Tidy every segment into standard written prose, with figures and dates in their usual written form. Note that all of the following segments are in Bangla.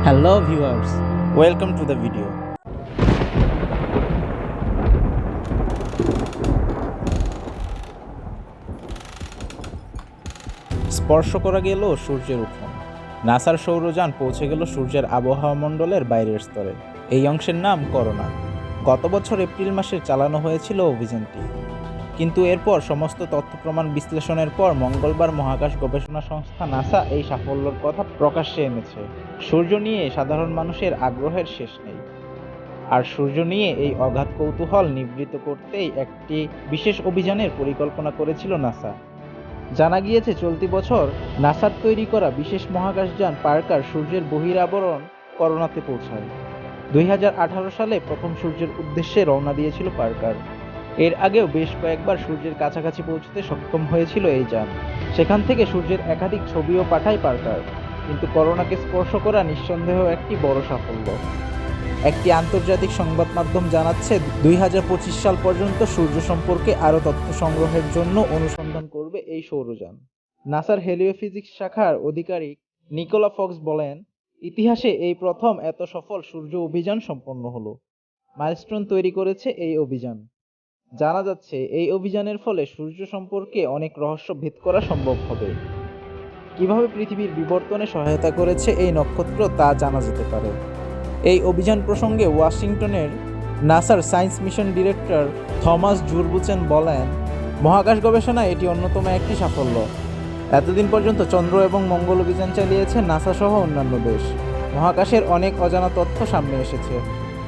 Hello viewers, welcome to the video. স্পর্শ করা গেল সূর্যের উঠোন। নাসার সৌরযান পৌঁছে গেল সূর্যের আবহাওয়া মণ্ডলের বাইরের স্তরে। এই অংশের নাম করোনা। গত বছর এপ্রিল মাসে চালানো হয়েছিল অভিযানটি, কিন্তু এরপর সমস্ত তথ্য প্রমাণ বিশ্লেষণের পর মঙ্গলবার মহাকাশ গবেষণা সংস্থা নাসা এই সাফল্যের কথা প্রকাশ্যে এনেছে। সূর্য নিয়ে সাধারণ মানুষের আগ্রহের শেষ নেই, আর সূর্য নিয়ে এই অগাধ কৌতূহল নিবৃত্ত করতেই একটি বিশেষ অভিযানের পরিকল্পনা করেছিল নাসা। জানা গিয়েছে, চলতি বছর নাসার তৈরি করা বিশেষ মহাকাশযান পার্কার সূর্যের বহিরাবরণ করোনাতে পৌঁছায়। 2018 সালে প্রথম সূর্যের উদ্দেশ্যে রওনা দিয়েছিল পার্কার। এর আগেও বেশ কয়েকবার সূর্যের কাছাকাছি পৌঁছতে সক্ষম হয়েছিল এই যান। সেখান থেকে সূর্যের একাধিক ছবিও পাঠায় পার্কার। কিন্তু করোনাকে স্পর্শ করা নিঃসন্দেহ একটি বড় সাফল্য। একটি আন্তর্জাতিক সংবাদ মাধ্যম জানাচ্ছে, 2025 সাল পর্যন্ত সূর্য সম্পর্কে আরও তথ্য সংগ্রহের জন্য অনুসন্ধান করবে এই সৌরযান। নাসার হেলিওফিজিক্স শাখার আধিকারিক নিকোলা ফক্স বলেন, ইতিহাসে এই প্রথম এত সফল সূর্য অভিযান সম্পন্ন হলো। মাইলস্টোন তৈরি করেছে এই অভিযান। জানা যাচ্ছে, এই অভিযানের ফলে সূর্য সম্পর্কে অনেক রহস্য ভেদ করা সম্ভব হবে। কিভাবে পৃথিবীর বিবর্তনে সহায়তা করেছে এই নক্ষত্র তা জানা যেতে পারে। এই অভিযান প্রসঙ্গে ওয়াশিংটনের নাসার science mission director Thomas Zurbuchen বলেন, মহাকাশ গবেষণায় এটি অন্যতম একটি সাফল্য। এতদিন পর্যন্ত চন্দ্র এবং মঙ্গল অভিযান চালিয়েছে নাসা সহ অন্যান্য দেশ। মহাকাশের অনেক অজানা তথ্য সামনে এসেছে,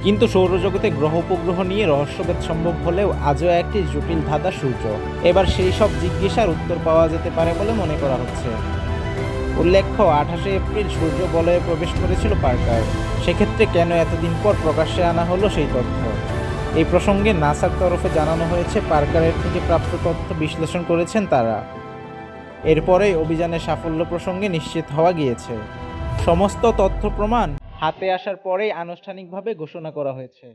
কিন্তু সৌরজগতে গ্রহ উপগ্রহ নিয়ে রহস্যভেদ সম্ভব হলেও আজও একটি জটিল ধাঁধা সূর্য। এবার সেই সব জিজ্ঞাসার উত্তর পাওয়া যেতে পারে বলে মনে করা হচ্ছে। উল্লেখ্য, 28 এপ্রিল সূর্য বলয়ে প্রবেশ করেছিল পার্কার। সেক্ষেত্রে কেন এতদিন পর প্রকাশ্যে আনা হলো সেই তথ্য? এই প্রসঙ্গে নাসার তরফে জানানো হয়েছে, পার্কারের থেকে প্রাপ্ত তথ্য বিশ্লেষণ করেছেন তারা। এরপরেই অভিযানের সাফল্য প্রসঙ্গে নিশ্চিত হওয়া গিয়েছে। সমস্ত তথ্য প্রমাণ হাতে আসার পরেই আনুষ্ঠানিকভাবে ঘোষণা করা হয়েছে।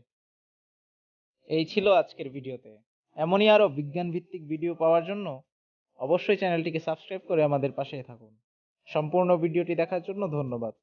এই ছিল আজকের ভিডিওতে। এমনই আরও বিজ্ঞান ভিত্তিক ভিডিও পাওয়ার জন্য অবশ্যই চ্যানেলটিকে সাবস্ক্রাইব করে আমাদের পাশে থাকুন। সম্পূর্ণ ভিডিওটি দেখার জন্য ধন্যবাদ।